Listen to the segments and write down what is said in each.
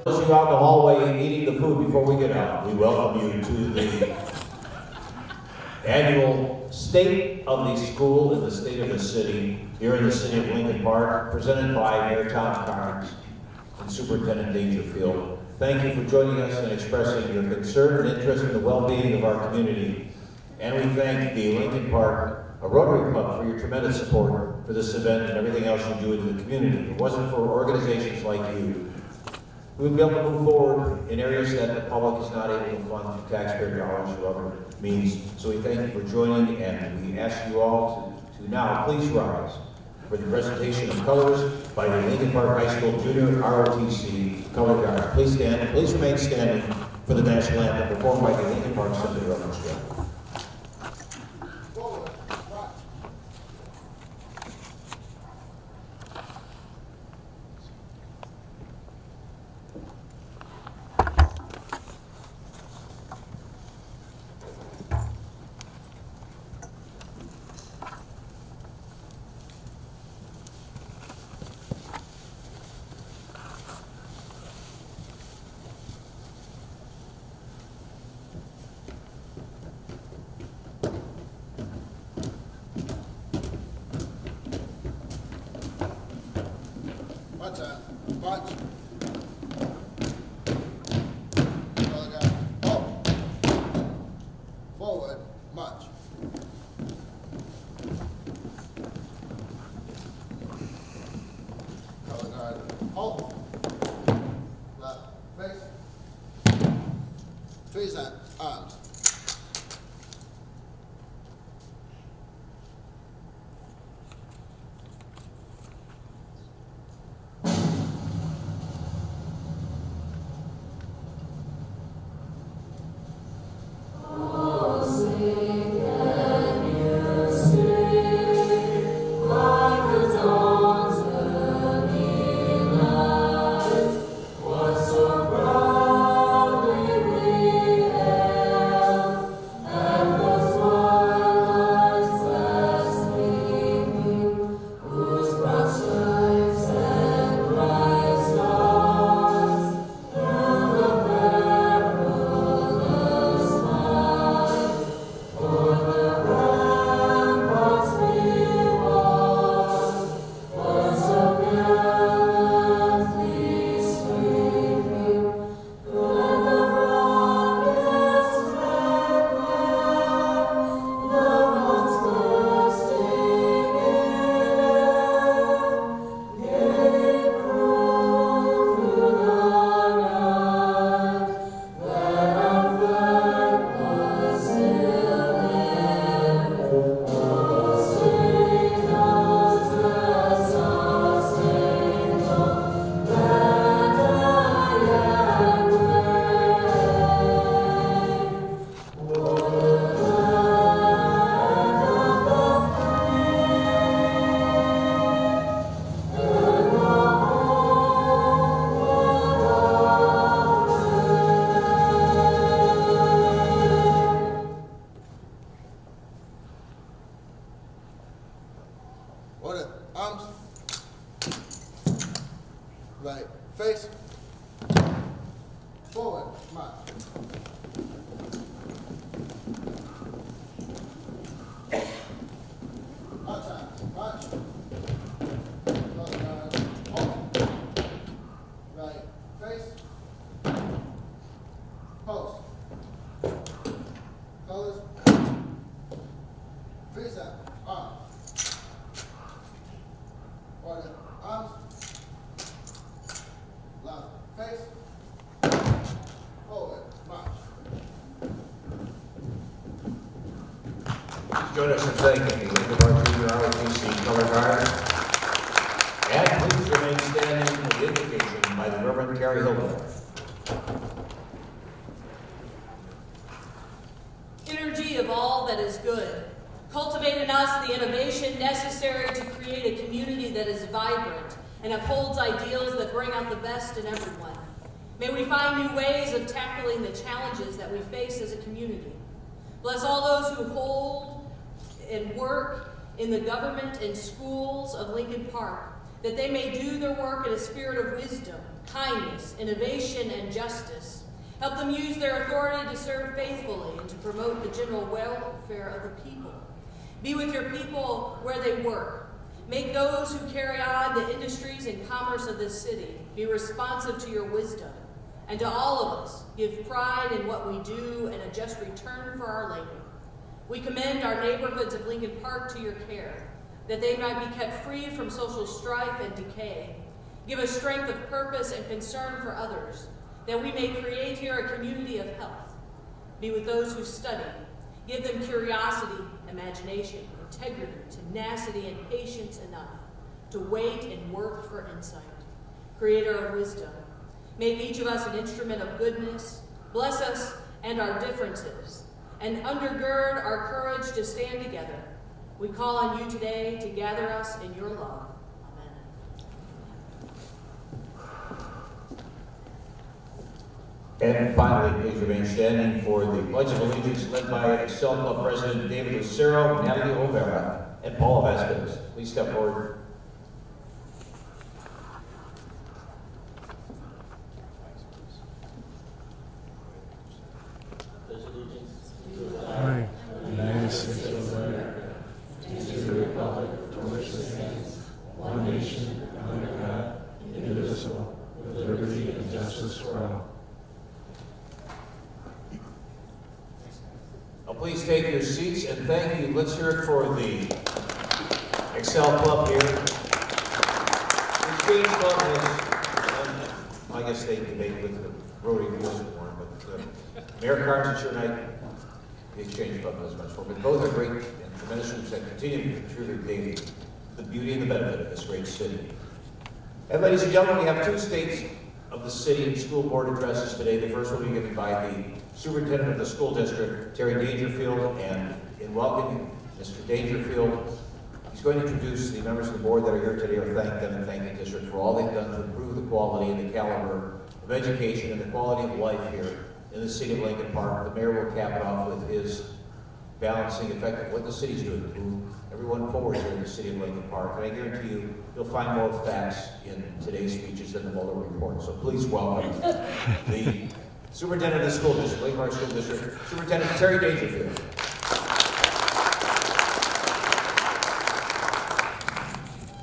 Those of you out in the hallway eating the food before we get out, we welcome you to the annual State of the School in the State of the City here in the city of Lincoln Park, presented by Mayor Tom Carnes and Superintendent Dangerfield. Thank you for joining us and expressing your concern and interest in the well-being of our community. And we thank the Lincoln Park Rotary Club for your tremendous support for this event and everything else you do in the community. If it wasn't for organizations like you, we would be able to move forward in areas that the public is not able to fund through taxpayer dollars or other means. So we thank you for joining, and we ask you all to now please rise for the presentation of colors by the Lincoln Park High School Junior ROTC Color Guard. Please stand, and please remain standing for the national anthem performed by the Lincoln Park Symphony Orchestra. March. Forward, march. Color guard, halt. Left, face. Present, arms. Order, arms. Right, face. Forward, march. Outside, march. Halt. Right, face. Post. Colors. Present, arms. Order, arms. Left, face. Forward, march. Join us in thanking the Lincoln Park Junior ROTC Color Guard. And please remain standing for the invocation by the Reverend Carrie Hilton. Energy of all that is good. Cultivate in us the innovation necessary to create a community that is vibrant and upholds ideals that bring out the best in everyone. May we find new ways of tackling the challenges that we face as a community. Bless all those who hold and work in the government and schools of Lincoln Park, that they may do their work in a spirit of wisdom, kindness, innovation, and justice. Help them use their authority to serve faithfully and to promote the general welfare of the people. Be with your people where they work. Make those who carry on the industries and commerce of this city be responsive to your wisdom. And to all of us, give pride in what we do and a just return for our labor. We commend our neighborhoods of Lincoln Park to your care, that they might be kept free from social strife and decay. Give us strength of purpose and concern for others, that we may create here a community of health. Be with those who study. Give them curiosity, imagination, integrity, tenacity, and patience enough to wait and work for insight. Creator of wisdom, make each of us an instrument of goodness. Bless us and our differences, and undergird our courage to stand together. We call on you today to gather us in your love. And finally, please remain standing for the Pledge of Allegiance led by Excel Club President David Lucero, Natalie Olvera, and Paula Vasquez. Please step forward. I, United States of America, and to the republic for which it stands, one nation, under God, indivisible, with liberty and justice for all. Now please take your seats and thank you. Let's hear it for the Excel Club here. The Exchange Club is, I guess they debate with the Rotary Rules more, but Mayor Carnes and Sure Night, the Exchange Club does much more. But both are great and tremendous groups that continue to contribute daily to the beauty and the benefit of this great city. And ladies and gentlemen, we have two states of the city and school board addresses today. The first will be given by the Superintendent of the School District, Terry Dangerfield, and in welcoming Mr. Dangerfield, he's going to introduce the members of the board that are here today, or thank them and thank the district for all they've done to improve the quality and the caliber of education and the quality of life here in the city of Lincoln Park. The mayor will cap it off with his balancing effect of what the city's doing to move everyone forward here in the city of Lincoln Park. And I guarantee you, you'll find more facts in today's speeches than the Mueller report. So please welcome the Superintendent of the School District, Lincoln Park School District, Superintendent Terry Dangerfield.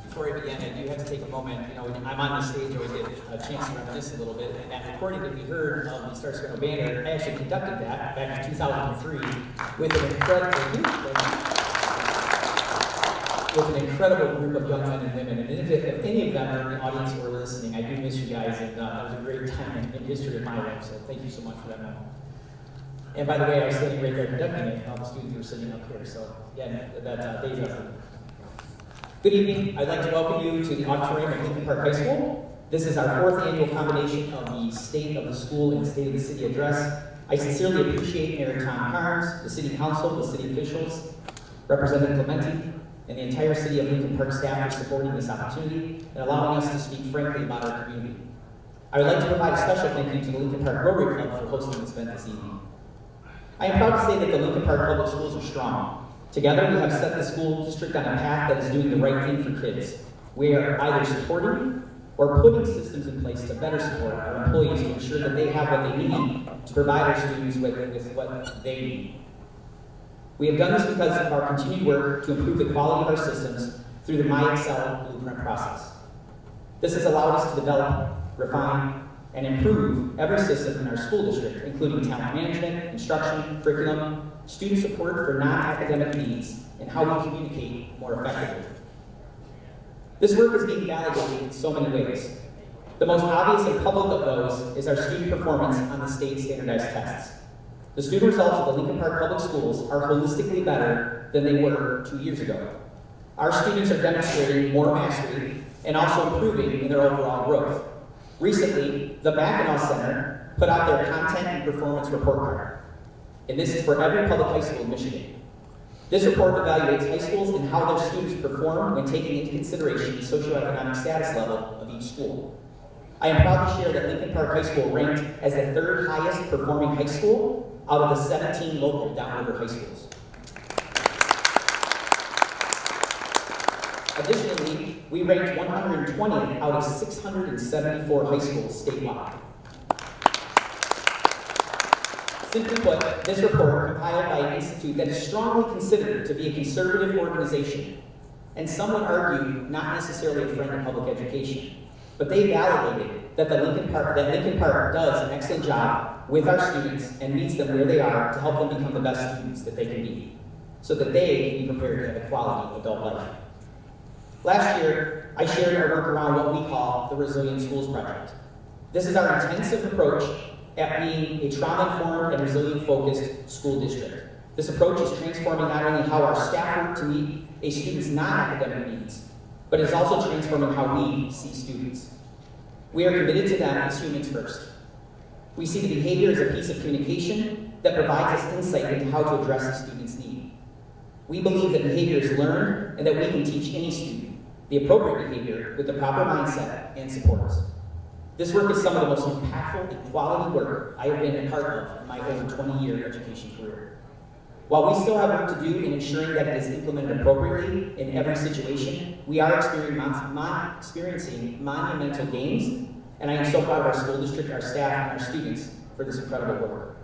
Before I begin, I do have to take a moment. You know, when I'm on the stage, I always get a chance to reminisce a little bit. And that recording that we heard of the Star Spangled Banner, I actually conducted that back in 2003 with an incredible group of young men and women. And if any of them are in the audience who are listening, I do miss you guys, and that was a great time in history of my life, so thank you so much for that moment. And by the way, I was standing right there conducting it, and all the students were sitting up here, so yeah, that day justice. Good evening. I'd like to welcome you to the auditorium of Lincoln Park High School. This is our fourth annual combination of the State of the School and State of the City address. I sincerely appreciate Mayor Tom Carnes, the City Council, the city officials, Representative Clementi, and the entire City of Lincoln Park staff for supporting this opportunity and allowing us to speak frankly about our community. I would like to provide a special thank you to the Lincoln Park Rotary Club for hosting this event this evening. I am proud to say that the Lincoln Park Public Schools are strong. Together, we have set the school district on a path that is doing the right thing for kids. We are either supporting or putting systems in place to better support our employees to ensure that they have what they need to provide our students with what they need. We have done this because of our continued work to improve the quality of our systems through the MyExcel Blueprint process. This has allowed us to develop, refine, and improve every system in our school district, including talent management, instruction, curriculum, student support for non-academic needs, and how we communicate more effectively. This work is being validated in so many ways. The most obvious and public of those is our student performance on the state standardized tests. The student results of the Lincoln Park Public Schools are holistically better than they were 2 years ago. Our students are demonstrating more mastery and also improving in their overall growth. Recently, the Mackinac Center put out their Content and Performance Report Card, and this is for every public high school in Michigan. This report evaluates high schools and how their students perform when taking into consideration the socioeconomic status level of each school. I am proud to share that Lincoln Park High School ranked as the third highest performing high school out of the 17 local downriver high schools. Additionally, we ranked 120th out of 674 high schools statewide. Simply put, this report, compiled by an institute that is strongly considered to be a conservative organization, and some would argue not necessarily a friend of public education, but they validated that Lincoln Park does an excellent job with our students and meets them where they are to help them become the best students that they can be, so that they can be prepared to have a quality adult life. Last year, I shared our work around what we call the Resilient Schools Project. This is our intensive approach at being a trauma-informed and resilient-focused school district. This approach is transforming not only how our staff work to meet a student's non-academic needs, but it's also transforming how we see students. We are committed to them as humans first. We see the behavior as a piece of communication that provides us insight into how to address the student's need. We believe that behavior is learned and that we can teach any student the appropriate behavior with the proper mindset and supports. This work is some of the most impactful and quality work I have been a part of in my over 20-year education career. While we still have work to do in ensuring that it is implemented appropriately in every situation, we are experiencing monumental gains, and I am so proud of our school district, our staff, and our students for this incredible work.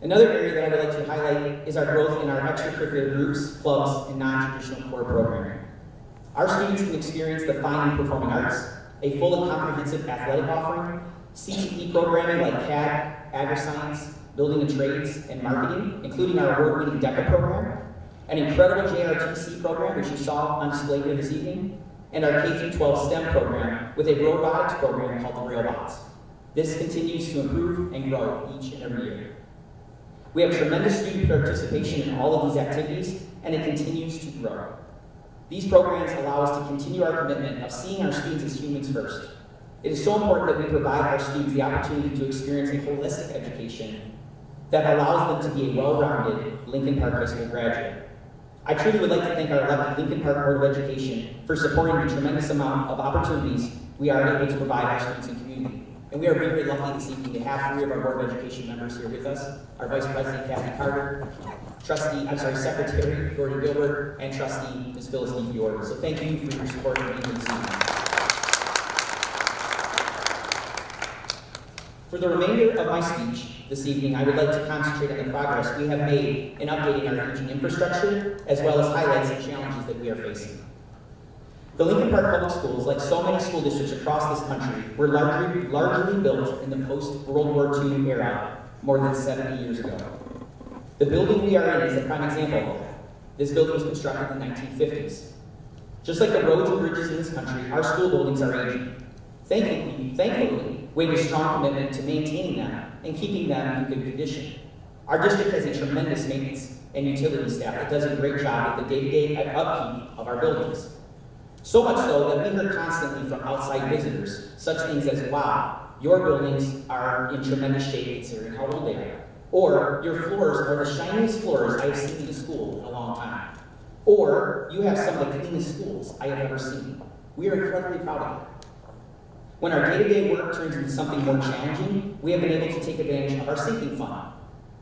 Another area that I would like to highlight is our growth in our extracurricular groups, clubs, and non-traditional core programming. Our students can experience the fine and performing arts, a full and comprehensive athletic offering, CTE programming like CAD, agri-science, building and trades, and marketing, including our award-winning DECA program, an incredible JRTC program, which you saw on display here this evening, and our K-12 STEM program with a robotics program called the Railbots. This continues to improve and grow each and every year. We have tremendous student participation in all of these activities, and it continues to grow. These programs allow us to continue our commitment of seeing our students as humans first. It is so important that we provide our students the opportunity to experience a holistic education that allows them to be a well-rounded Lincoln Park High School graduate. I truly would like to thank our elected Lincoln Park Board of Education for supporting the tremendous amount of opportunities we are able to provide our students and community. And we are very lucky this evening to have 3 of our Board of Education members here with us, our Vice President, Kathy Carter, Secretary Gordon Gilbert, and Trustee Ms. Phyllis DeFiore. So thank you for your support and being here this evening. For the remainder of my speech this evening, I would like to concentrate on the progress we have made in updating our aging infrastructure, as well as highlights the challenges that we are facing. The Lincoln Park Public Schools, like so many school districts across this country, were largely built in the post-World War II era more than 70 years ago. The building we are in is a prime example of that. This building was constructed in the 1950s. Just like the roads and bridges in this country, our school buildings are aging. Thankfully, we have a strong commitment to maintaining them and keeping them in good condition. Our district has a tremendous maintenance and utility staff that does a great job with the day-to-day upkeep of our buildings. So much so that we hear constantly from outside visitors such things as, wow, your buildings are in tremendous shape considering how old they are. Or, your floors are the shiniest floors I have seen in a school in a long time. Or, you have some of the cleanest schools I have ever seen. We are incredibly proud of it. When our day-to-day work turns into something more challenging, we have been able to take advantage of our sinking fund.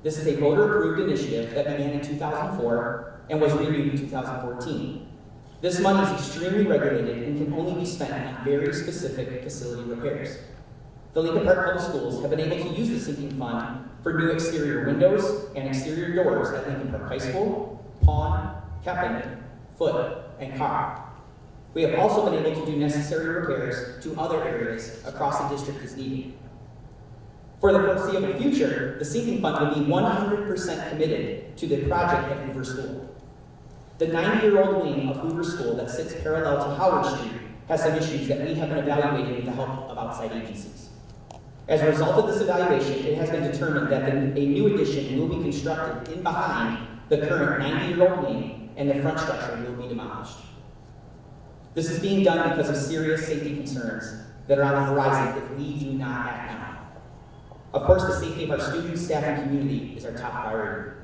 This is a voter-approved initiative that began in 2004 and was renewed in 2014. This money is extremely regulated and can only be spent on very specific facility repairs. The Lincoln Park Public Schools have been able to use the sinking fund for new exterior windows and exterior doors at Lincoln Park High School, Pawn, Kepping, Foote, and Carr. We have also been able to do necessary repairs to other areas across the district as needed. For the foreseeable future, the sinking fund will be 100% committed to the project at Hoover School. The 90-year-old wing of Hoover School that sits parallel to Howard Street has some issues that we have been evaluating with the help of outside agencies. As a result of this evaluation, it has been determined that a new addition will be constructed in behind the current 90-year-old wing, and the front structure will be demolished. This is being done because of serious safety concerns that are on the horizon if we do not act now. Of course, the safety of our students, staff, and community is our top priority.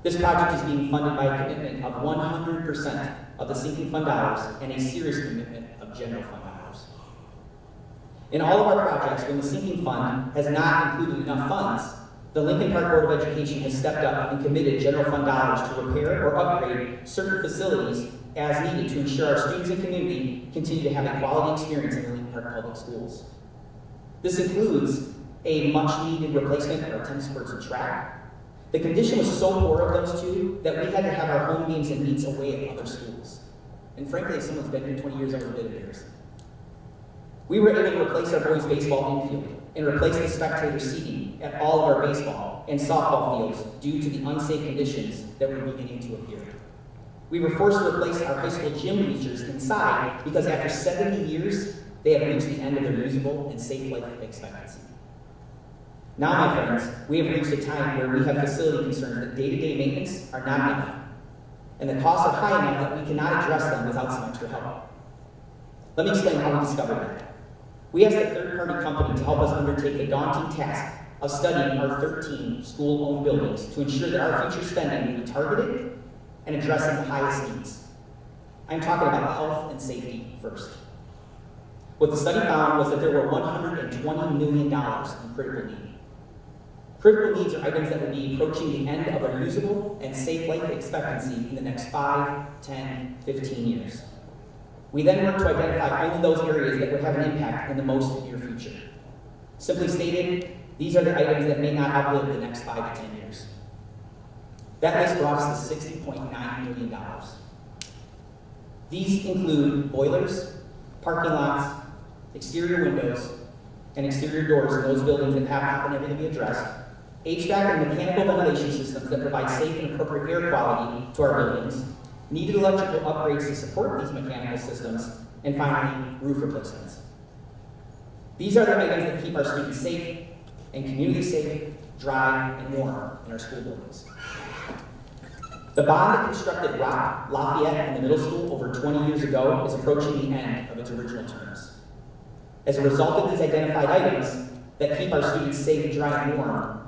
This project is being funded by a commitment of 100% of the sinking fund dollars and a serious commitment of general fund dollars. In all of our projects, when the sinking fund has not included enough funds, the Lincoln Park Board of Education has stepped up and committed general fund dollars to repair or upgrade certain facilities as needed to ensure our students and community continue to have a quality experience in the Lincoln Park Public Schools. This includes a much-needed replacement of our tennis courts and track. The condition was so poor of those two that we had to have our home games and meets away at other schools. And frankly, as someone's been here 20 years, I was a bit embarrassing. We were able to replace our boys' baseball infield and replace the spectator seating at all of our baseball and softball fields due to the unsafe conditions that were beginning to appear. We were forced to replace our high school gym bleachers inside because after 70 years, they had reached the end of their usable and safe life expectancy. Now, my friends, we have reached a time where we have facility concerns that day-to-day maintenance are not enough, and the costs are high enough that we cannot address them without some extra help. Let me explain how we discovered that. We asked a third-party company to help us undertake the daunting task of studying our 13 school-owned buildings to ensure that our future spending will be targeted and addressing the highest needs. I'm talking about health and safety first. What the study found was that there were $120 million in critical need. Critical needs are items that will be approaching the end of a usable and safe life expectancy in the next 5, 10, 15 years. We then work to identify only those areas that would have an impact in the most near future. Simply stated, these are the items that may not outlive the next 5 to 10 years. That list brought us to $60.9 million. These include boilers, parking lots, exterior windows, and exterior doors in those buildings that have not been able to be addressed, HVAC and mechanical ventilation systems that provide safe and appropriate air quality to our buildings, needed electrical upgrades to support these mechanical systems, and finally, roof replacements. These are the items that keep our students safe and community safe, dry, and warm in our school buildings. The bond that constructed Lafayette in the middle school over 20 years ago is approaching the end of its original terms. As a result of these identified items that keep our students safe, dry, and warm,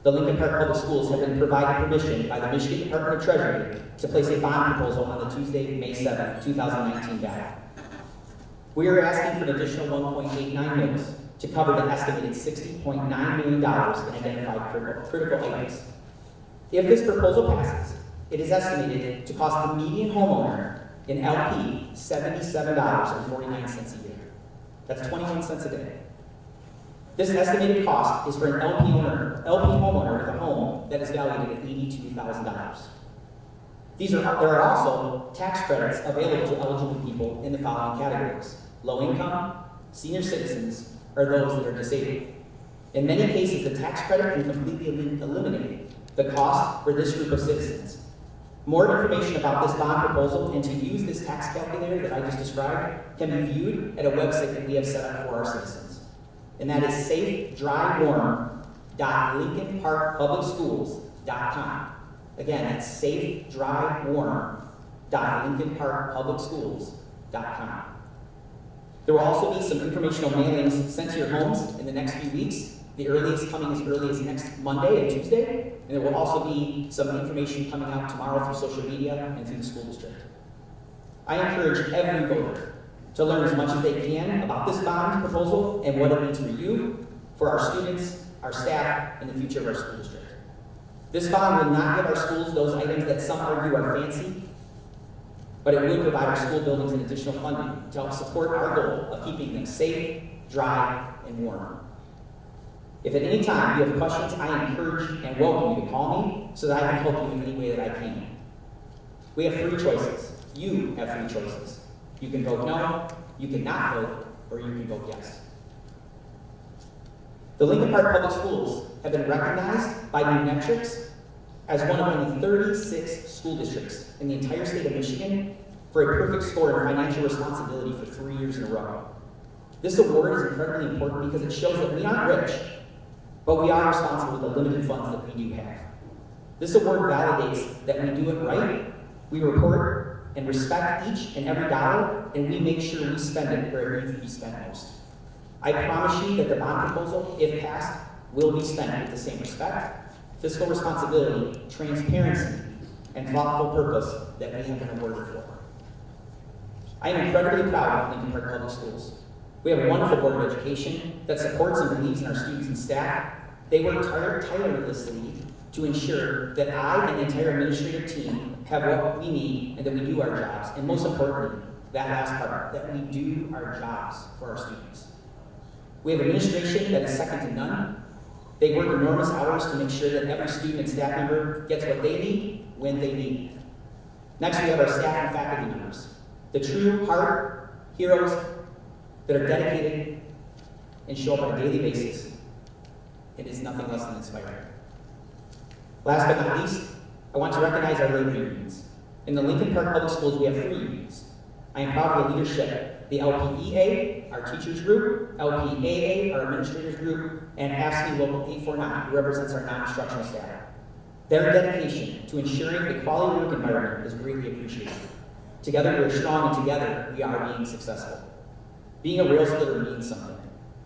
the Lincoln Park Public Schools have been provided permission by the Michigan Department of Treasury to place a bond proposal on the Tuesday, May 7, 2019 ballot. We are asking for an additional $1.89 million to cover the estimated $60.9 million in identified critical items. If this proposal passes, it is estimated to cost the median homeowner in LP $77.49 a year. That's 21 cents a day. This estimated cost is for an LP homeowner with a home that is valued at $82,000. There are also tax credits available to eligible people in the following categories: low income, senior citizens, or those that are disabled. In many cases, the tax credit can completely eliminate the cost for this group of citizens. More information about this bond proposal and to use this tax calculator that I just described can be viewed at a website that we have set up for our citizens. And that is safedrywarm.lincolnparkpublicschools.com. Again, that's safedrywarm.lincolnparkpublicschools.com. There will also be some informational mailings sent to your homes in the next few weeks, the earliest coming as early as next Monday and Tuesday, and there will also be some information coming out tomorrow through social media and through the school district. I encourage every voter to learn as much as they can about this bond proposal and what it means for you, for our students, our staff, and the future of our school district. This bond will not give our schools those items that some argue are fancy, but it will provide our school buildings an additional funding to help support our goal of keeping them safe, dry, and warm. If at any time you have questions, I encourage and welcome you to call me so that I can help you in any way that I can. We have 3 choices. You have 3 choices. You can vote no, you can not vote, or you can vote yes. The Lincoln Park Public Schools have been recognized by New Metrics as one of only 36 school districts in the entire state of Michigan for a perfect score in financial responsibility for 3 years in a row. This award is incredibly important because it shows that we aren't rich, but we are responsible with the limited funds that we do have. This award validates that we do it right, we report and respect each and every dollar, and we make sure we spend it where it needs to be spent most. I promise you that the bond proposal, if passed, will be spent with the same respect, fiscal responsibility, transparency, and thoughtful purpose that we have been awarded for. I am incredibly proud of Lincoln Park Public Schools. We have a wonderful Board of Education that supports and believes in our students and staff. They work tirelessly to ensure that I and the entire administrative team have what we need and that we do our jobs. And most importantly, that last part, that we do our jobs for our students. We have administration that is second to none. They work enormous hours to make sure that every student and staff member gets what they need when they need it. Next, we have our staff and faculty members, the true heart heroes that are dedicated and show up on a daily basis. It is nothing less than inspiring. Last but not least, I want to recognize our labor unions. In the Lincoln Park Public Schools, we have 3 unions. I am proud of the leadership, the LPEA, our teachers group, LPAA, our administrators group, and AFSCME Local 849, who represents our non-instructional staff. Their dedication to ensuring a quality work environment is greatly appreciated. Together we are strong, and together we are being successful. Being a rail splitter means something.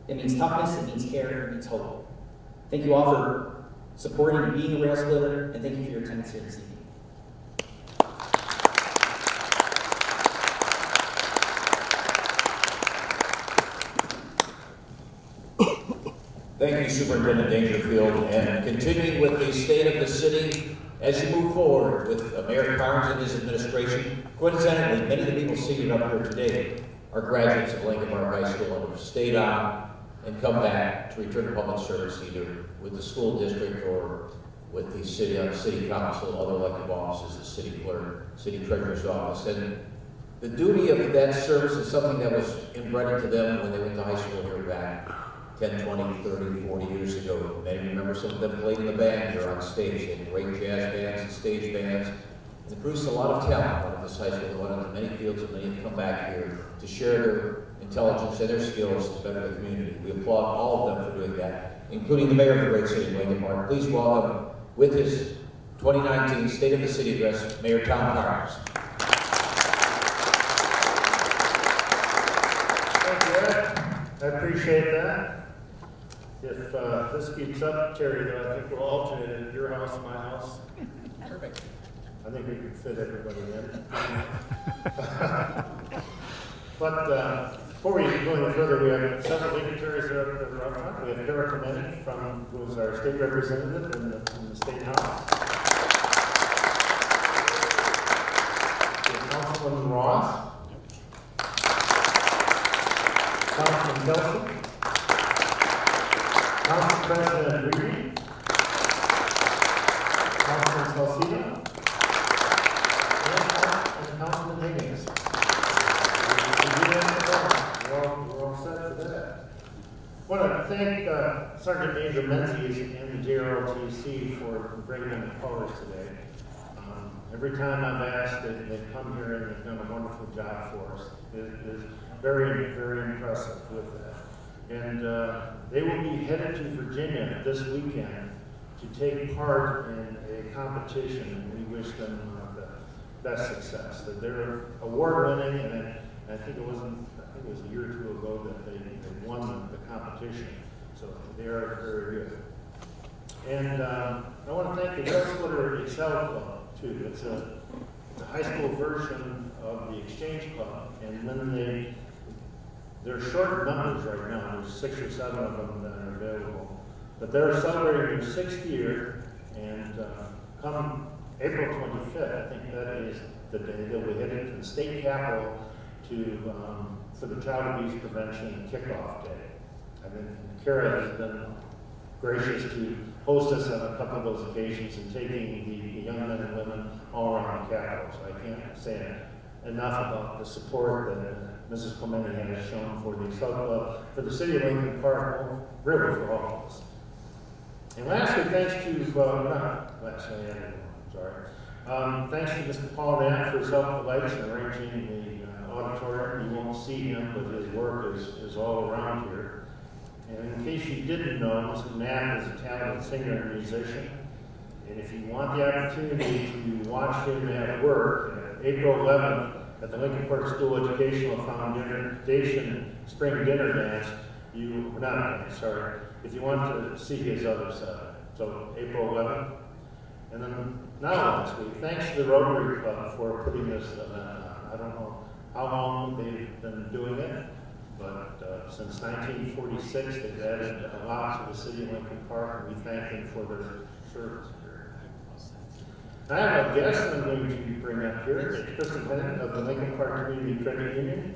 It means toughness, it means care, it means hope. Thank you all for supporting and being a rail splitter, and thank you for your attendance here this evening. Thank you, Superintendent Dangerfield. And continuing with the state of the city, as you move forward with Mayor Carnes and his administration, coincidentally, many of the people seated up here today are graduates of Lincoln Park High School and have stayed on and come back to return to public service, either with the school district or with the city council, other elected offices, the city clerk, city treasurer's office. And the duty of that service is something that was inbred into them when they went to high school here back 10, 20, 30, 40 years ago. Many remember some of them played in the band here on stage. They had great jazz bands and stage bands. And they produced a lot of talent out of this high school. They went on to many fields, and many have come back here to share their intelligence and their skills to better the community. We applaud all of them for doing that, including the mayor of the great city of Lincoln Park. Please welcome, with his 2019 State of the City address, Mayor Tom Carnes. Thank you, Ed. I appreciate that. If this keeps up, Terry, though, I think we'll alternate it, your house and my house. Perfect. I think we could fit everybody in. But before we go any further, we have several dignitaries that are up front. We have Kara Clemente, who is our state representative in the State House. We have Councilman Ross. Councilman Kelsey. Council President Reed, Councilman Salcido, and Councilman Higgins. We're all set for that. I want to thank Sergeant Major Menzies and the JROTC for bringing in the colors today. Every time I've asked, they've come here and they've done a wonderful job for us. It is very, very impressive with that. And they will be headed to Virginia this weekend to take part in a competition, and we wish them the best success. That they're award-winning, and I think it was a year or two ago that they won the competition. So they are very good. And I want to thank the Rail Splitter Excel Club too. It's a high school version of the Exchange Club, and when they're short numbers right now. There's 6 or 7 of them that are available. But they're celebrating their 6th year, and come April 25th, I think that is the day they'll be headed to the state capitol for the child abuse prevention kickoff day. And then Kara has been gracious to host us on a couple of those occasions and taking the young men and women all around the capitol. So I can't say enough about the support that Mrs. Clemente has shown for the Excel Club, for the city of Lincoln Park, really for all of us. And lastly, thanks to, thanks to Mr. Paul Knapp for his help with the lights and arranging the auditorium. You won't see him, but his work is all around here. And in case you didn't know, Mr. Knapp is a talented singer and musician. And if you want the opportunity to watch him at work, April 11th, at the Lincoln Park School Educational Foundation Spring Dinner Dance, if you want to see his other side. So April 11th. And then now last week, thanks to the Rotary Club for putting this event on. I don't know how long they've been doing it, but since 1946, they've added a lot to the city of Lincoln Park, and we thank them for their service here. I have a guest I'm going to bring up here. It's Kristen Bennett of the Lincoln Park Community Credit Union.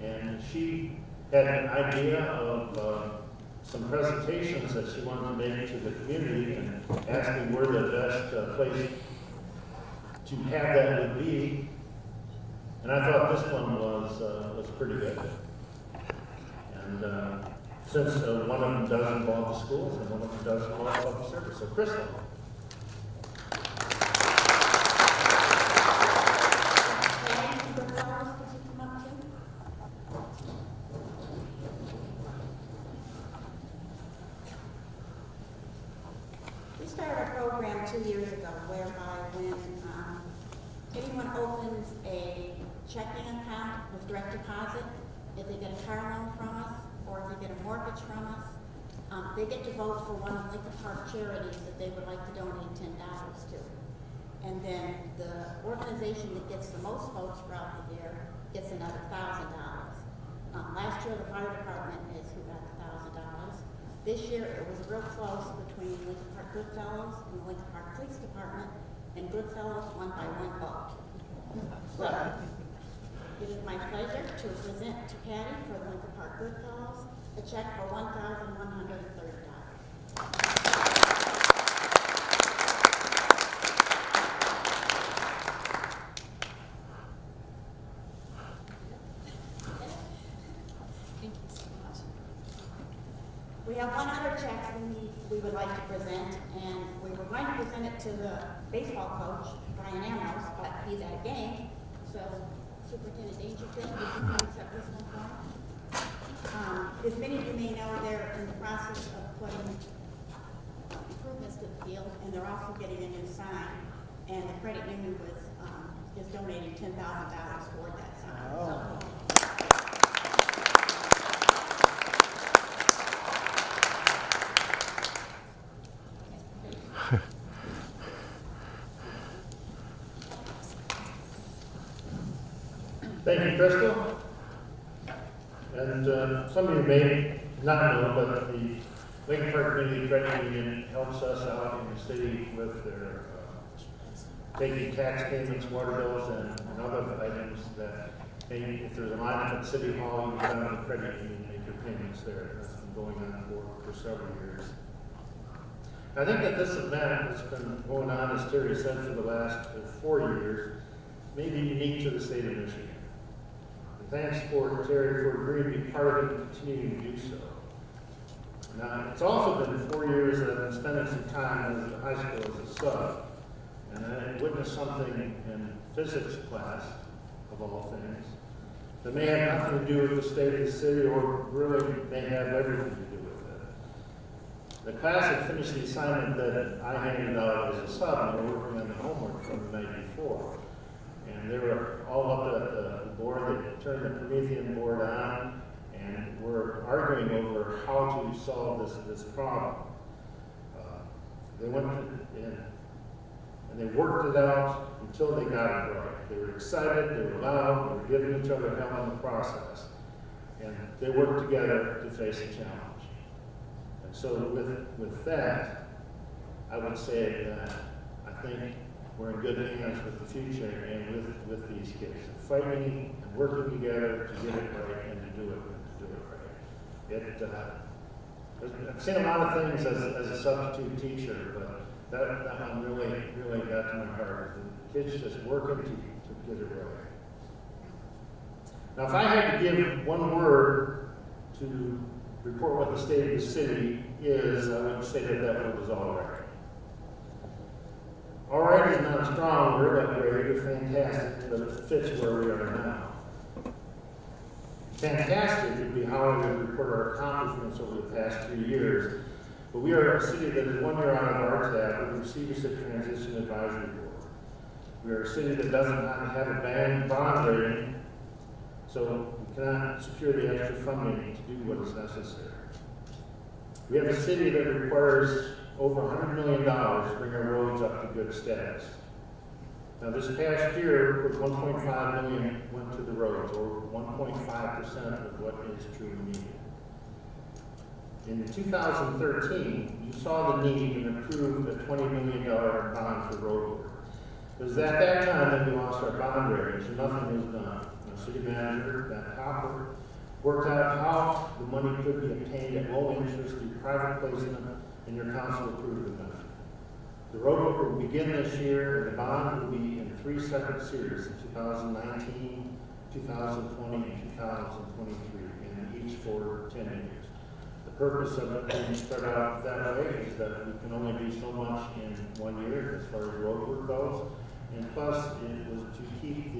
And she had an idea of some presentations that she wanted to make to the community and asked me where the best place to have that would be. And I thought this one was pretty good. And since one of them does involve the schools and one of them does involve public service. So Crystal. We started a program 2 years ago whereby when anyone opens a checking account with direct deposit, if they get a car loan from us or if they get a mortgage from us, they get to vote for one of Lincoln Park charities that they would like to donate $10 to. And then the organization that gets the most votes throughout the year gets another $1,000. Last year the fire department is who got the $1,000. This year it was real close between Lincoln Park Goodfellows and the Lincoln Park Police Department, and Goodfellows won by 1 vote. So, it is my pleasure to present to Patty for the Lincoln Park Goodfellows a check for $1,130. Thank you so much. We have one other check we would like to present, and we were going to present it to the baseball coach, Brian Amos, but he's at a game, so Superintendent Dangerfield, would you please accept this one for him? As many of you may know, they're in the process of putting improvements to the field, and they're also getting a new sign, and the credit union is donating $10,000 toward that sign. So, Thank you, Crystal. And some of you may not know, but the Lincoln Park Community Credit Union helps us out in the city with their taking tax payments, water bills, and other items that maybe if there's a lineup at City Hall, you can go to the credit union and make your payments there. That's been going on for several years. I think that this event that's been going on, as Terry said, for the last 4 years, may be unique to the state of Michigan. And thanks for Terry for agreeing to be part of it and continuing to do so. Now, it's also been 4 years that I've been spending some time at the high school as a sub, and I witnessed something in physics class, of all things, that may have nothing to do with the state of the city, or really may have everything to do with it. The class had finished the assignment that I handed out as a sub, and they were working on the homework from the night before. And they were all up at the board. They turned the Promethean board on, and were arguing over how to solve this problem. They went in, and they worked it out until they got it right. They were excited, they were loud, they were giving each other hell in the process. And they worked together to face a challenge. And so with that, I would say that I think we're in good hands with the future and with these kids. Fighting and working together to get it right and to do it right. I've seen a lot of things as a substitute teacher, but that one really got to my heart. The kids just working to get it right. Now, if I had to give one word to report what the state of the city is, I would say that word is all right. All right is not a strong word, but great or fantastic, but it fits where we are now. Fantastic would be how I would report our accomplishments over the past 3 years. But we are a city that is 1 year out of our tab with the Receivership Transition Advisory Board. We are a city that doesn't have a bond rating, so we cannot secure the extra funding to do what is necessary. We have a city that requires over $100 million to bring our roads up to good status. Now, this past year, 1.5 million went to the roads, or 1.5% of what is truly needed. In 2013, you saw the need and approved a $20 million bond for road work. Because at that time, then we lost our bond rating, so nothing was done. Our city manager, Matt Hopper, worked out how the money could be obtained at low interest through private placement, and your council approved of that. The road work will begin this year, and the bond will be in 3 separate series in 2019, 2020, and 2023, and each for 10 years. The purpose of it being spread out that way is that we can only do so much in 1 year as far as road work goes, and plus it was to keep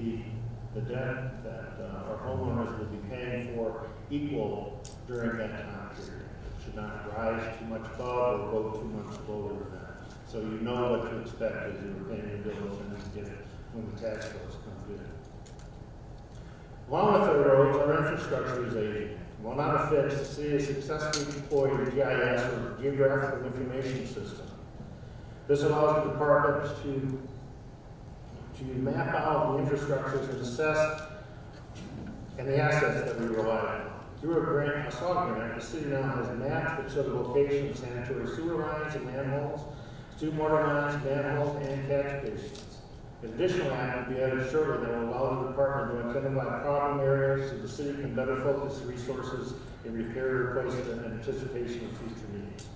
the debt that our homeowners will be paying for equal during that time period. It should not rise too much above or go too much lower than that. So you know what to expect as you're paying your bills and when the tax bills come due. Along with our roads, our infrastructure is aging. While not a fix, the city has successfully deployed a GIS, or Geographical Information System. This allows the departments to map out the infrastructures and assess and the assets that we rely on. Through a grant, a SAW grant, the city now has maps that show the location of sanitary sewer lines and manholes, stormwater lines, manholes, and catch basins. An additional act will be added shortly that will allow the department to identify problem areas so the city can better focus resources in repair, replacement, and anticipation of future needs.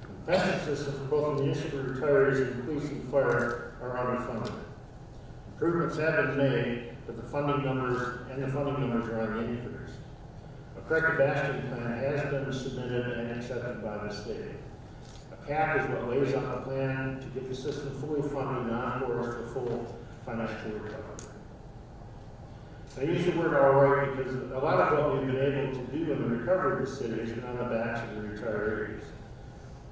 The pension system for both municipal retirees and police and fire are underfunded. Improvements have been made, but the funding numbers are on the increase. A corrective action plan has been submitted and accepted by the state. A cap is what lays out a plan to get the system fully funded and on course for full financial recovery. I use the word all right because a lot of what we've been able to do in the recovery of the city has been on the backs of the retirees.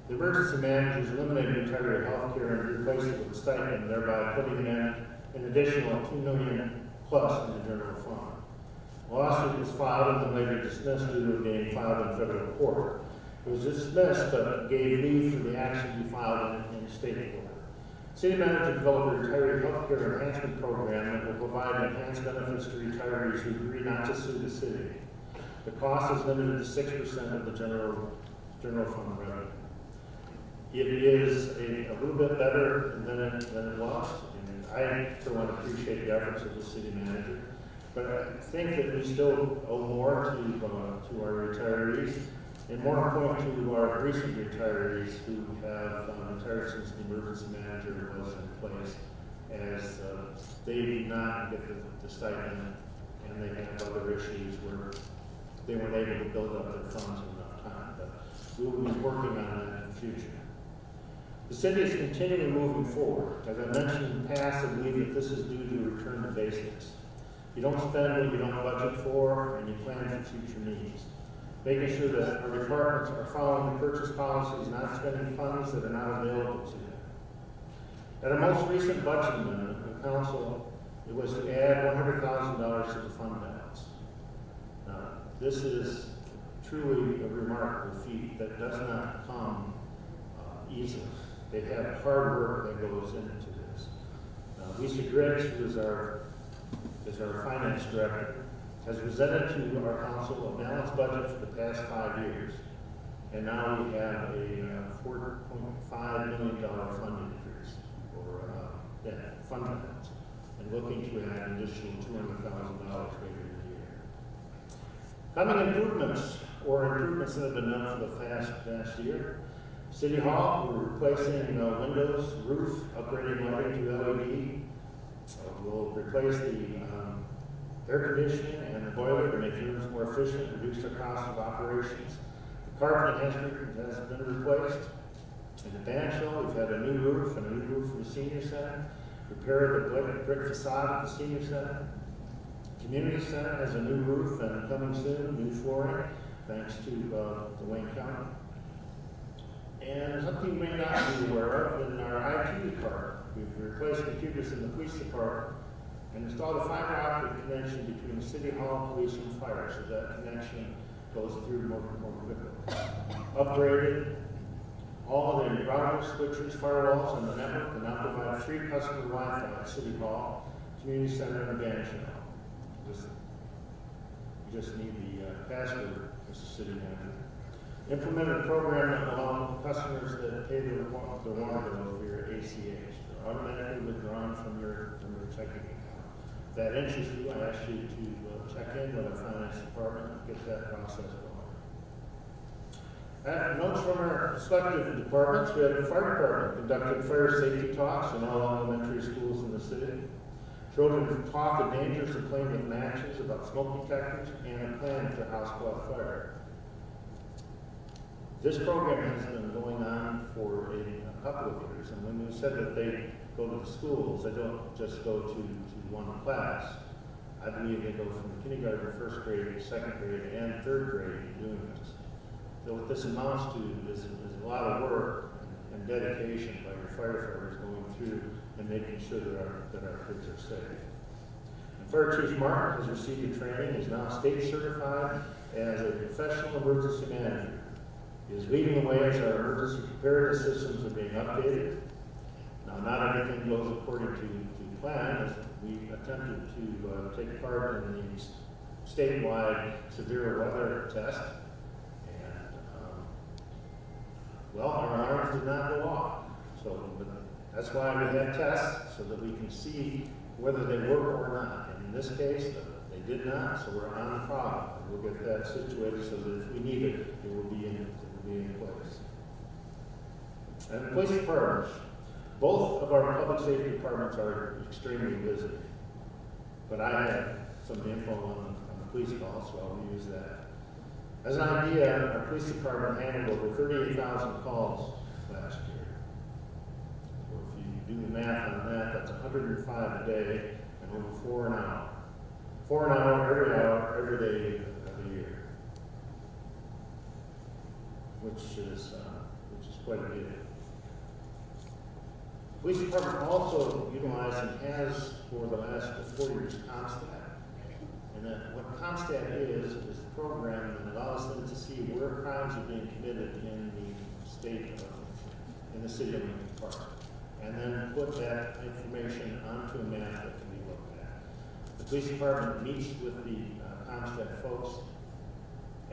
The emergency managers eliminated retiree health care and replaced it with a stipend, thereby putting in an additional $2 million plus in the general fund. A lawsuit was filed and then later dismissed due to it being filed in federal court. It was dismissed, but gave leave for the action to be filed in state court. City manager developed a retiree health care enhancement program that will provide enhanced benefits to retirees who agree not to sue the city. The cost is limited to 6% of the general fund revenue. It is a little bit better than it was, and I still want to appreciate the efforts of the city manager. But I think that we still owe more to our retirees, and more important to our recent retirees who have retired since the emergency manager was in place, as they did not get the stipend, and they have other issues where they weren't able to build up their funds in enough time. But we will be working on that in the future. The city is continually moving forward. As I mentioned in the past, I believe that this is due to a return to basics. You don't spend what you don't budget for, and you plan for future needs. Making sure that our departments are following the purchase policies, not spending funds that are not available to them. At our most recent budget amendment, the council, it was to add $100,000 to the fund balance. Now, this is truly a remarkable feat that does not come easily. They have hard work that goes into this. Lisa Griggs, who is our finance director, has presented to our council a balanced budget for the past 5 years. And now we have a $4.5 million fund increase for fund balance, and looking to add an additional $200,000 later in the year. Coming improvements that have been done for the past year. City Hall, we're replacing windows, roof, upgrading lighting to LED. We'll replace the air conditioning and the boiler to make rooms more efficient, reduce the cost of operations. The carpet has been replaced. In the band shell, we've had a new roof and a new roof for the senior center. Repaired the brick facade of the senior center. Community center has a new roof and coming soon, new flooring, thanks to the Wayne County. And something you may not be aware of, in our IT department, we've replaced computers in the police department and installed a fiber optic connection between the City Hall, police, and fire, so that connection goes through more quickly. Upgraded all of the routers, switches, firewalls on the network, and now provide free customer Wi-Fi at City Hall, Community Center, and band shell. You just need the password as the city manager. Implemented a program that allows customers that pay their water bills via ACH. So are automatically withdrawn from your checking account. If that interests you, I ask you to check in with our finance department and get that process going. Notes from our respective departments. We have the fire department conducted fire safety talks in all elementary schools in the city. Children taught the dangers of playing with matches, about smoke detectors, and a plan for house club fire. This program has been going on for a couple of years, and when we said that they go to the schools, they don't just go to one class. I believe they go from kindergarten, first grade, second grade, and third grade doing this. So what this amounts to is a lot of work and dedication by your firefighters going through and making sure that our kids are safe. And Fire Chief Martin has received a training, is now state certified as a professional emergency manager. He is leading the way as our emergency preparedness systems are being updated. Now, not everything goes according to plan, as we attempted to take part in the statewide severe weather test. Well, our alarms did not go off, but that's why we have tests, so that we can see whether they work or not. And in this case, they did not, so we're on the problem. We'll get that situated so that if we need it, it will be in place. And the police departments. Both of our public safety departments are extremely busy, but I have some info on the police call, so I'll use that. As an idea, our police department handled over 38,000 calls last year. So if you do the math on that, that's 105 a day and over 4 an hour. 4 an hour, every day of the year, which is quite a bit. The police department also utilized and has for the last 4 years CompStat. And what CompStat is the program that allows them to see where crimes are being committed in the city of Lincoln Park, and then put that information onto a map that can be looked at. The police department meets with the CompStat folks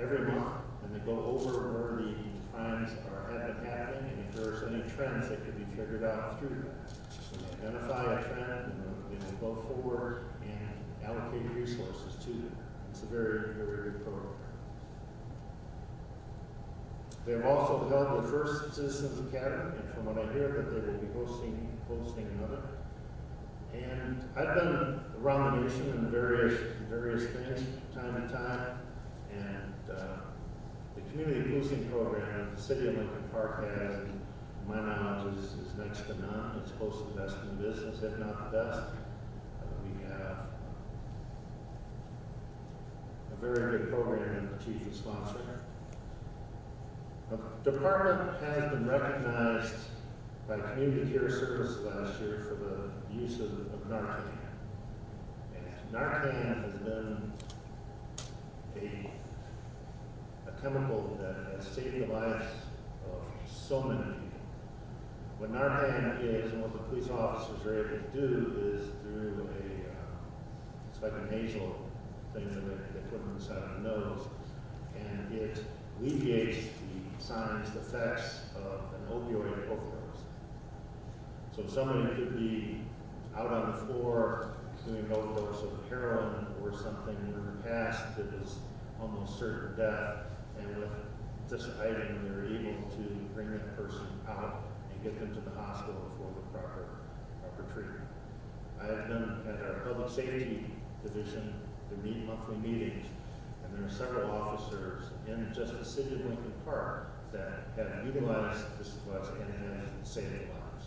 every month, and they go over where the crimes have been happening, and if there's any trends that can be figured out through that. When they identify a trend, they will go forward and allocate resources to them. It's a very, very good program. They've also held their first Citizens Academy, and from what I hear, that they will be hosting another. And I've been around the nation in various things from time to time, and the community policing program that the city of Lincoln Park has, in my knowledge, is next to none. It's close to the best in the business, if not the best. We have a very good program that the chief is sponsoring. The department has been recognized by Community Care Services last year for the use of Narcan. And Narcan has been a chemical that has saved the lives of so many people. What Narcan is, and what the police officers are able to do, is through it's like a nasal thing that they put inside of the nose, and it alleviates the signs, the effects of an opioid overdose. So somebody could be out on the floor doing an overdose of heroin or something in the past that was almost certain death, and with this item they're able to bring that person out and get them to the hospital for the proper treatment. I have been at our public safety division to meet monthly meetings, and there are several officers in just the city of Lincoln Park that have utilized this device and have saved lives.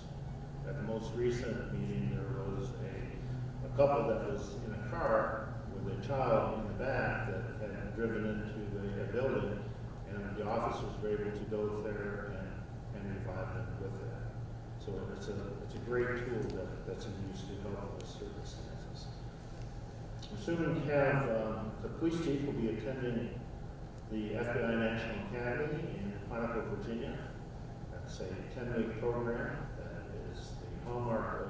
At the most recent meeting, there was a couple that was in a car with a child in the back that had driven into the building, and the officers were able to go there and revive them with that. So it's a great tool that's in use to help with circumstances. We're soon to have the police chief will be attending the FBI National Academy in Quantico, Virginia. That's a 10-week program that is the hallmark of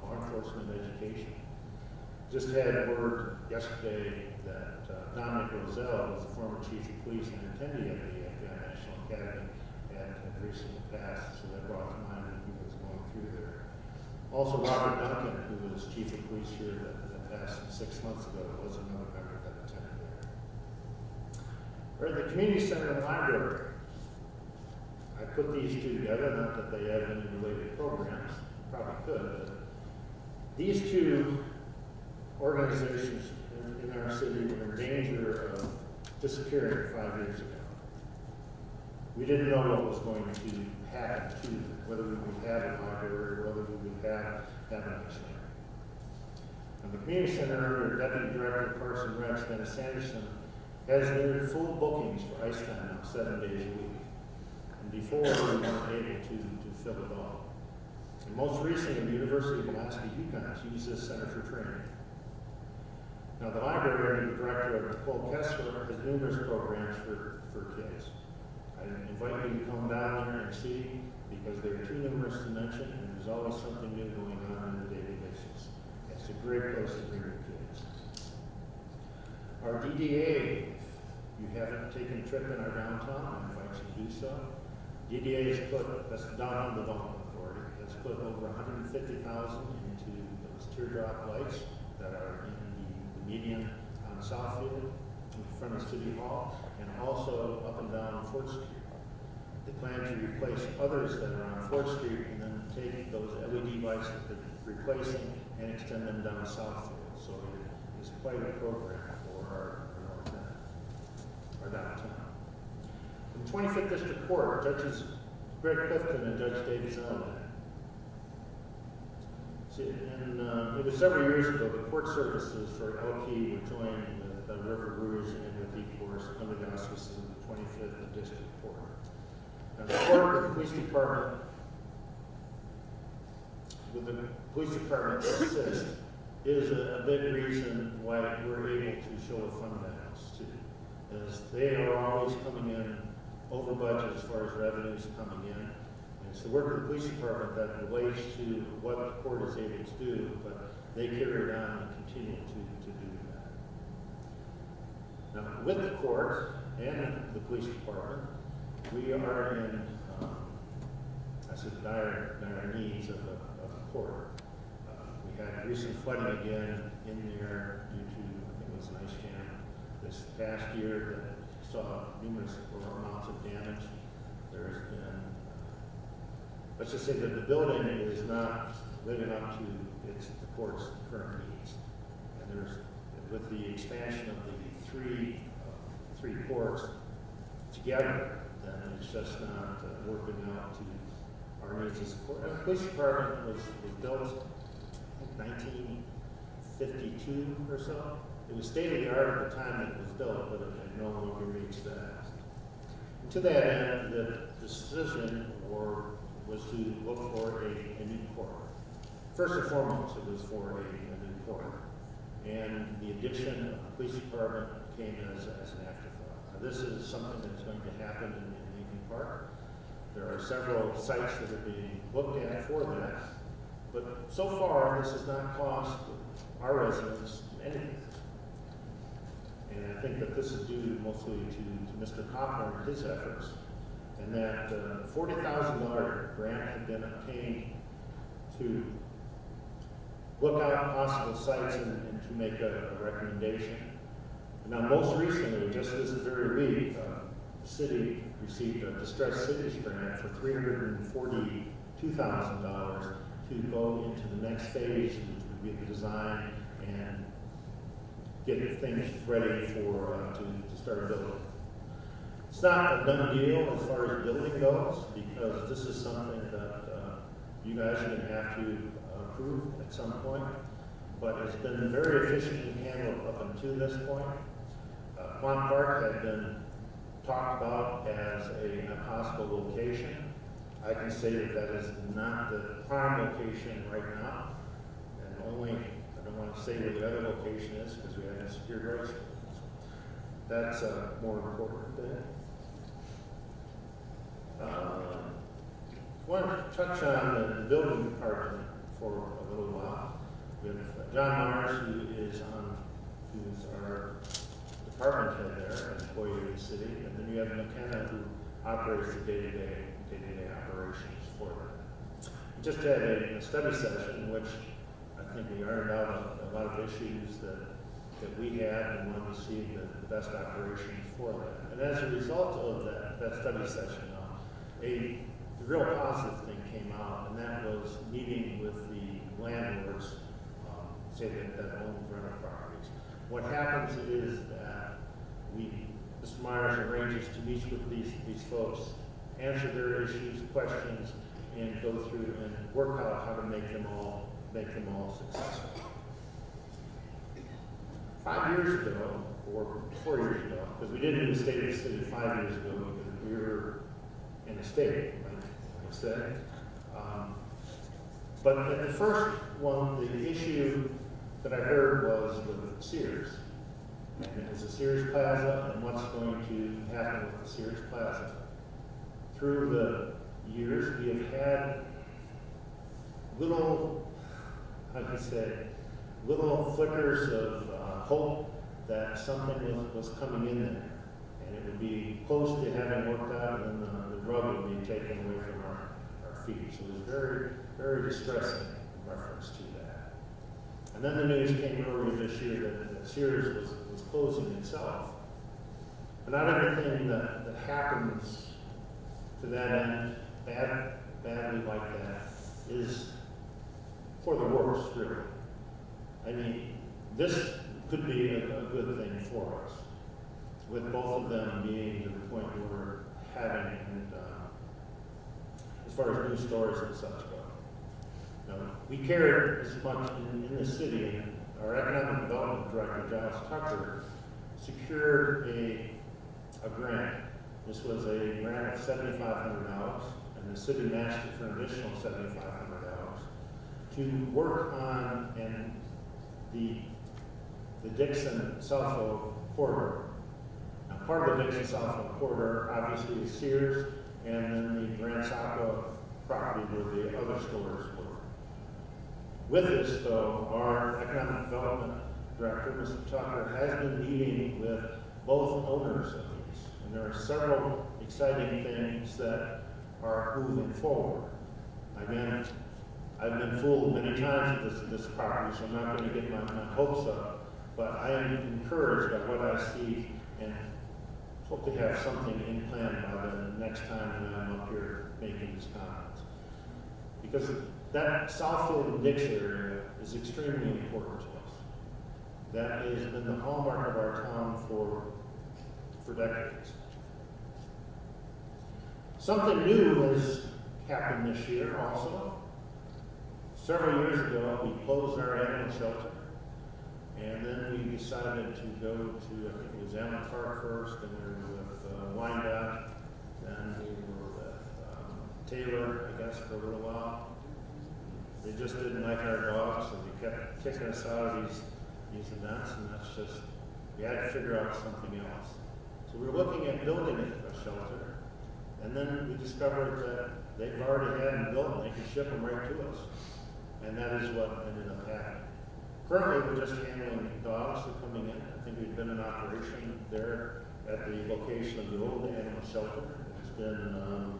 law enforcement education. Just had word yesterday that Dominic Roselle was the former chief of police and attendee of the FBI National Academy and had recently passed, so that brought to mind what he was going through there. Also, Robert Duncan, who was chief of police here that passed 6 months ago, was another member that attended there. Or the community center and library. I put these two together, not that they have any related programs, probably could, but these two organizations in our city were in danger of disappearing 5 years ago. We didn't know what was going to happen to them, whether we would have a library or whether we would have a center. And the community center, under Deputy Director of Parks and Recs, Dennis Sanderson, has near full bookings for ice time now, 7 days a week. And before, we weren't able to fill it all. And most recently, the University of Alaska Yukon used this center for training. Now, the library, the director, Nicole Kessler, has numerous programs for kids. I invite you to come down there and see, because they're too numerous to mention, and there's always something new going on on a daily basis. It's a great place to bring your kids. Our DDA, if you haven't taken a trip in our downtown, I invite you to do so. DDA has put, that's the Downtown Development Authority, has put over $150,000 into those teardrop lights that are in the median on Southfield, in front of City Hall, and also up and down 4th Street. They plan to replace others that are on 4th Street and then take those LED lights that they're replacing and extend them down Southfield. So it is quite a program for our downtown. In the 25th District Court, Judges Greg Clifton and Judge David Zellman. It was several years ago, the court services for LP were joined with the River Rouge and with E-Force under the auspices of the 25th District Court. Now, the court and the police department, with the police department assist, is a big reason why we're able to show a fund balance too, as they are always coming in over budget as far as revenues coming in. It's the work of the police department that relates to what the court is able to do, but they carry it on and continue to do that. Now, with the court and the police department, we are in, dire needs of the court. We had recent flooding again in there due to, I think it was an ice jam this past year that saw numerous amounts of damage. There has been, let's just say that the building is not living up to the court's current needs. And there's, with the expansion of the three courts together, then it's just not working out to our needs as a court. The police department was built, I think, 1952 or so. It was state of the art at the time that it was built, but it no longer meets that. And to that end, the decision was to look for a new court. First and foremost, it was for a new court. And the addition of the police department came as an afterthought. Now, this is something that's going to happen in Lincoln Park. There are several sites that are being looked at for that. But so far, this has not cost our residents anything. And I think that this is due mostly to Mr. Cochran and his efforts. And that $40,000 grant had been obtained to look out possible sites and to make a recommendation. Now, most recently, just this very week, the city received a Distressed Cities grant for $342,000 to go into the next phase, which would be the design and get things ready for to start building. It's not a done deal as far as building goes, because this is something that you guys are going to have to approve at some point, but it's been very efficiently handled up until this point. Quandt Park had been talked about as a possible location. I can say that that is not the prime location right now, and only, I don't want to say where the other location is because we haven't secured rights. That's a more important thing. I want to touch on the building department for a little while. We have John Mars, who's our department head there, an employee of the city, and then you have McKenna, who operates the day-to-day operations for them. just had a study session, which I think we ironed out a lot of issues that we had and wanted to see the best operations for that. And as a result of that study session, a real positive thing came out, and that was meeting with the landlords, say that own rental properties. What happens is that Mr. Myers arranges to meet with these folks, answer their issues, questions, and go through and work out how to make them all successful. 5 years ago, or 4 years ago, because we didn't do the state of the city 5 years ago because we were in a state, like I said. But at the first one, the issue that I heard was with Sears. And it was a Sears Plaza, and what's going to happen with the Sears Plaza. Through the years, we have had little, how can I say, little flickers of hope that something was coming in there. And it would be close to having worked out, and then the rug would be taken away from our feet. So it was very, very distressing in reference to that. And then the news came earlier this year that Sears was closing itself. But not everything that happens to that end, badly like that, is for the worse, really. I mean, this could be a good thing for us, with both of them being to the point where we're having, and as far as new stores and such go. Now, we care as much in the city, and our economic development director, Giles Tucker, secured a grant. This was a grant of $7,500, and the city matched it for an additional $7,500 to work on the Dixon-Southfield corridor. Now, part of the Dixon-Southfield corridor, obviously, is Sears, and then the Grand Sapa property where the other stores were. With this, though, our economic development director, Mr. Tucker, has been meeting with both owners of these, and there are several exciting things that are moving forward. Again, I've been fooled many times with this property, so I'm not going to get my hopes up, but I am encouraged by what I see and hope to have something in plan by the next time when I'm up here making these comments. Because that Southfield and Dix area is extremely important to us. That has been the hallmark of our town for decades. Something new has happened this year also. Several years ago, we closed our animal shelter, and then we decided to go to, I think it was Allen Park first, and we were with Wyandotte, then we were with Taylor, I guess, for a little while. They just didn't like our dogs, so they kept kicking us out of these events, and that's just, we had to figure out something else. So we were looking at building a shelter, and then we discovered that they've already had them built, and they could ship them right to us. And that is what ended up happening. Currently, we're just handling dogs that are coming in. I think we've been in operation there at the location of the old animal shelter. It's been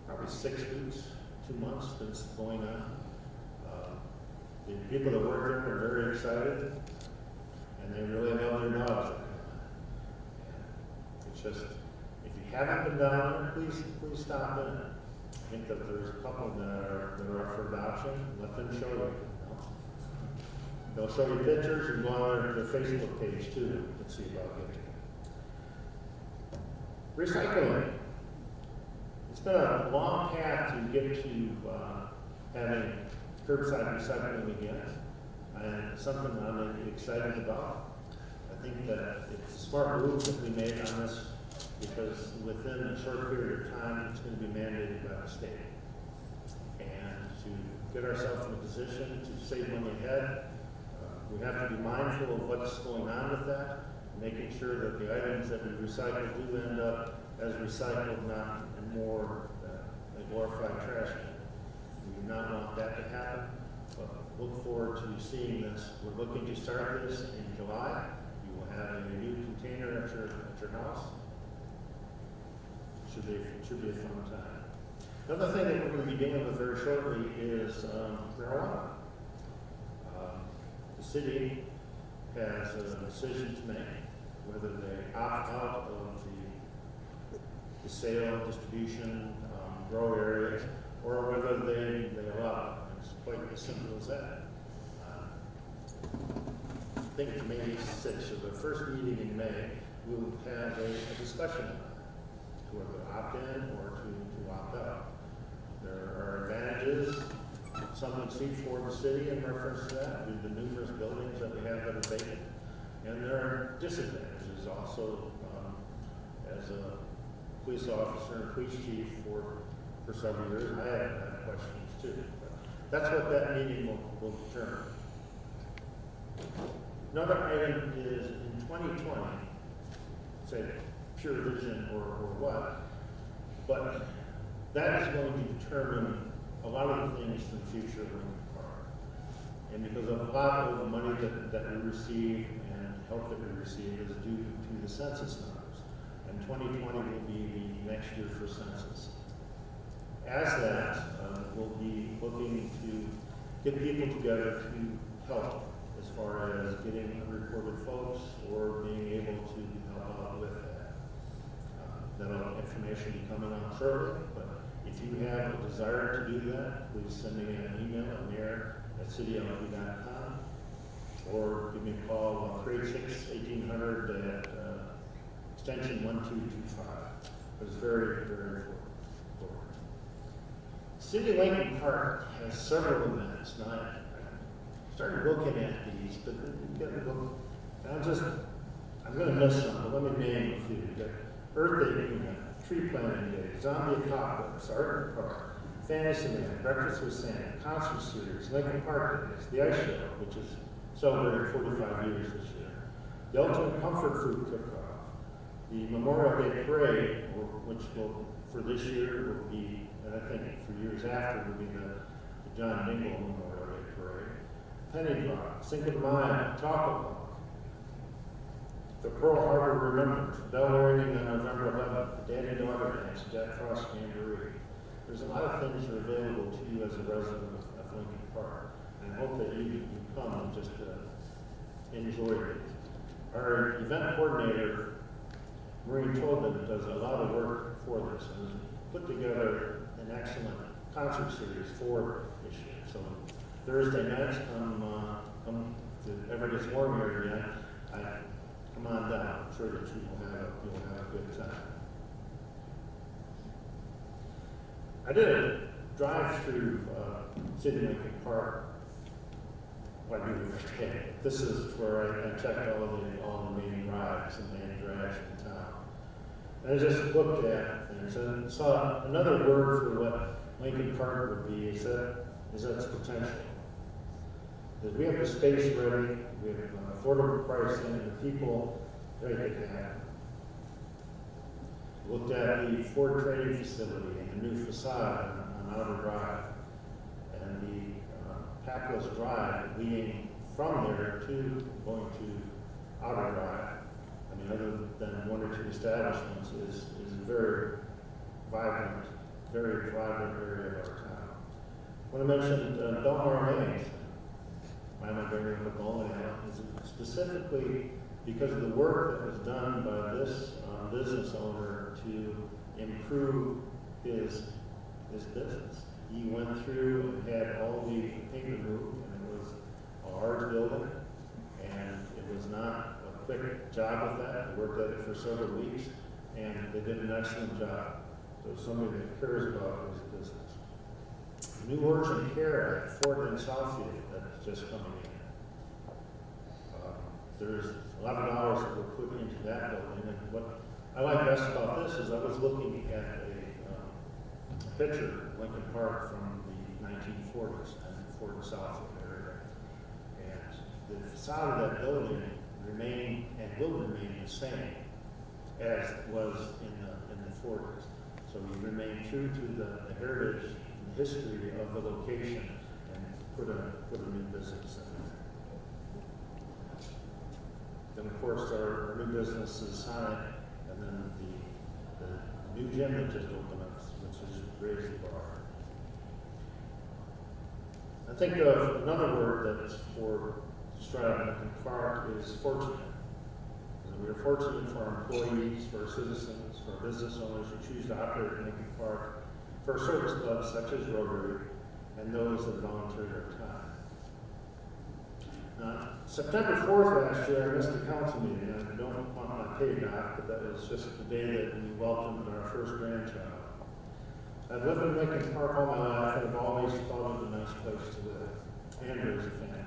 probably 6 weeks, 2 months since going on. The people that work there are very excited, and they really love their dogs. It's just, if you haven't been down there, please stop in. I think that there's a couple that are up for adoption. Let them show you. They'll show you pictures and go on their Facebook page too and see about it. Recycling. It's been a long path to get to having curbside recycling again, and it's something that I'm excited about. I think that it's a smart move that we made on this, because within a short period of time, it's going to be mandated by the state. And to get ourselves in a position to save money ahead, we have to be mindful of what's going on with that, making sure that the items that we recycle do end up as recycled, not in more a glorified trash bin. We do not want that to happen, but look forward to seeing this. We're looking to start this in July. You will have a new container at your house. Should be a fun time. Another thing that we're going to be dealing with very shortly is marijuana. The city has a decision to make whether they opt out of the sale, distribution, grow areas, or whether they allow it. It's quite as simple as that. I think it's May 6th, so the first meeting in May, we will have a discussion on it, to whether opt in or to opt out. There are advantages some would see for the city in reference to that, due to the numerous buildings that we have that are vacant. And there are disadvantages also. As a police officer and police chief for several years, I have had questions too. But that's what that meeting will determine. Another item is in 2020, say pure vision or what, but that is going to determine a lot of the things for the future of Lincoln Park. And because a lot of the money that we receive and help that we receive is due to the census numbers. And 2020 will be the next year for census. As that, we'll be looking to get people together to help as far as getting unreported folks or being able to help out with that. That'll information be coming out shortly, but if you have a desire to do that, please send me an email at mayor@citylp.com or give me a call on 386-1800 at extension 1225. It's very, very important. City of Lincoln Park has several events. Now, I started looking at these, but you got to look. I'm going to miss some, but let me name a few. You got Earth Day, Tree Planting Day, Zombie Apocalypse, Art in the Park, Fantasyland, Breakfast with Santa, Concert Series, Lincoln Park Days, the Ice Show, which is celebrating 45 years this year, the Ultimate Comfort Food Cook-Off, the Memorial Day Parade, which will, for this year, will be, and I think for years after, will be the John Dingle Memorial Day Parade, Penny Drop, Cinco de Mayo, Taco Bell, the Pearl Harbor Remembrance, bell ringing on November 11th, the Daddy-Daughter Dance, Jack Frost Jamboree. There's a lot of things that are available to you as a resident of Lincoln Park, and I hope that you come and just enjoy it. Our event coordinator, Maureen Tobin, does a lot of work for this and has put together an excellent concert series for this year. So Thursday nights, come to ever gets warmer again. Come on down. I'm sure that you'll have a good time. I did a drive through City of Lincoln Park. Well, I do every day. This is where I checked all the main rides and main drags in town. And I just looked at things and saw another word for what Lincoln Park would be is its potential. That we have the space ready, we have affordable pricing, and the people ready to have. Looked at the Ford Trading Facility and the new facade on Outer Drive, and the Pappas Drive leading from there to going to Outer Drive. I mean, other than one or two establishments, is a very vibrant area of our town. I want to mention Belmar Lane. Why am I bringing up the bowling alley? Specifically because of the work that was done by this business owner to improve his business. He went through and had all the paint removed, and it was a large building, and it was not a quick job with that. They worked at it for several weeks, and they did an excellent job. So somebody that cares about his business. New urgent care at Fort and Southfield that's just coming in. There's a lot of dollars that were put into that building, and what I like best about this is I was looking at a picture of Lincoln Park from the 1940s and Fort and Southfield area, and the facade of that building remained and will remain the same as was in the 40s. So we remain true to the heritage and history of the location and put a new business in there. Then of course our new business is Sonic, and then the new gym that just opened up, which is raise the bar. I think of another word that's for describing Lincoln Park is fortunate. And we are fortunate for our employees, for our citizens, for our business owners who choose to operate in Lincoln Park, for our service clubs such as Rotary, and those that volunteer their time. September 4th last year, I missed a council meeting. I don't want my pay back, but that was just the day that we welcomed our first grandchild. I've lived in Lincoln Park all my life, and I've always thought it was a nice place to live, and raise a family.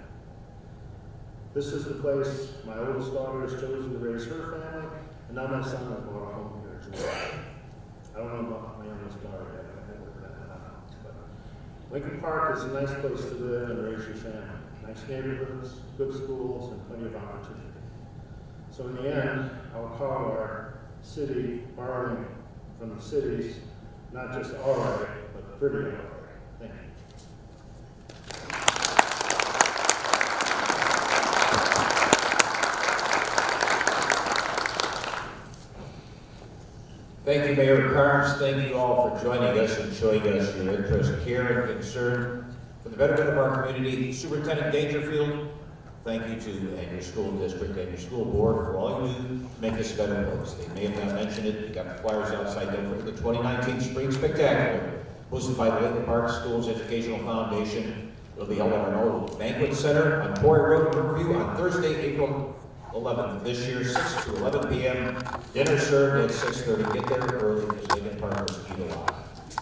This is the place my oldest daughter has chosen to raise her family, and now my son has bought a home here as well. I don't know about my youngest daughter yet, I haven't worked that out. But Lincoln Park is a nice place to live and raise your family. Nice neighborhoods, good schools, and plenty of opportunity. So in the end, I'll call our city borrowing from the cities, not just all right, but pretty all right. Thank you. Thank you, Mayor Carnes. Thank you all for joining us and showing us your interest, care, and concern for the betterment of our community. Superintendent Dangerfield, thank you to and your school district and your school board for all you do to make this a better place. They may have not mentioned it. You got the flyers outside. Don't forget the 2019 Spring Spectacular, hosted by the Lincoln Park Schools Educational Foundation. It'll be held at our old banquet center on Quarry Road in Riverview on Thursday, April 11th of this year, 6 to 11 p.m. Dinner served at 6:30. Get there early because Lincoln Park will eat a lot.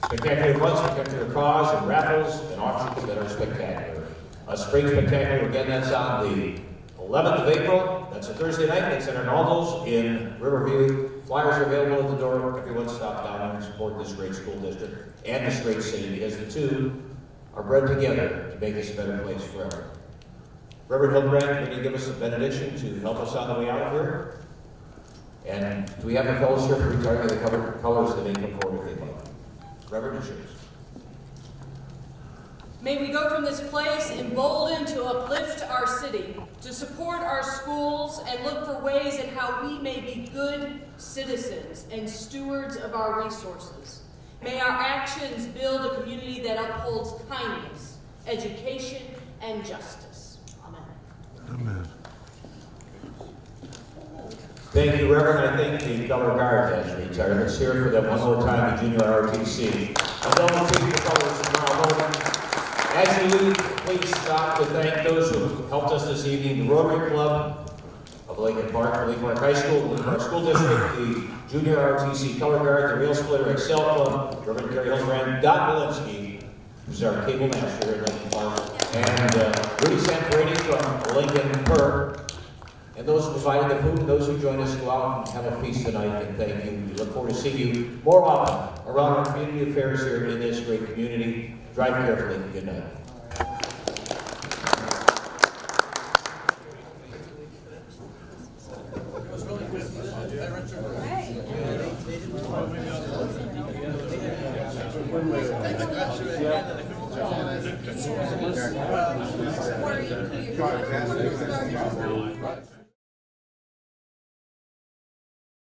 Spectacular fun, spectacular cause, and raffles and auctions that are spectacular. A spring spectacular, again, that's on the 11th of April. That's a Thursday night. It's at Arnaldo's in Riverview. Flyers are available at the door. Everyone stop down and support this great school district and this great city because the two are bred together to make this a better place forever. Reverend Hildebrand, can you give us a benediction to help us on the way out of here? And do we have the fellows here for retiring the colors that they come forward if they'd like? Reverend, it's yours. May we go from this place emboldened to uplift our city, to support our schools, and look for ways in how we may be good citizens and stewards of our resources. May our actions build a community that upholds kindness, education, and justice. Amen. Amen. Thank you, Reverend. I think the color guard has retired. Let's hear it for them one more time, the junior ROTC. And then we'll take the colors tomorrow morning. As you leave, please stop to thank those who helped us this evening. The Rotary Club of Lincoln Park High School, Lincoln Park School District, the junior ROTC color guard, the Rail Splitter Excel Club, Reverend Carrie Hildebrand, Don Walensky, who's our cable master here in Lincoln Park, and Rudy Santorini from Lincoln Perk. And those who provided the food, and those who joined us, go out and have a feast tonight, and thank you. We look forward to seeing you more often around our community affairs here in this great community. Drive carefully. Good night. Yeah.